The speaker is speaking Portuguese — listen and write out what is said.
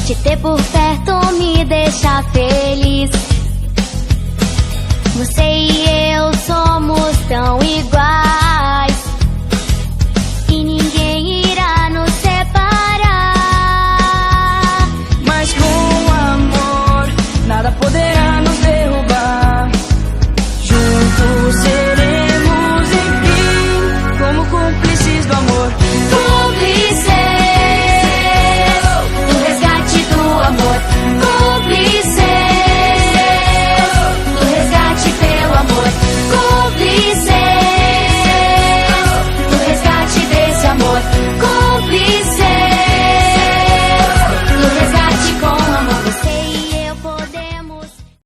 Te ter por perto me deixa feliz. Você e eu somos tão iguais e ninguém irá nos separar. Mas com o amor nada poderá nos derrubar. Juntos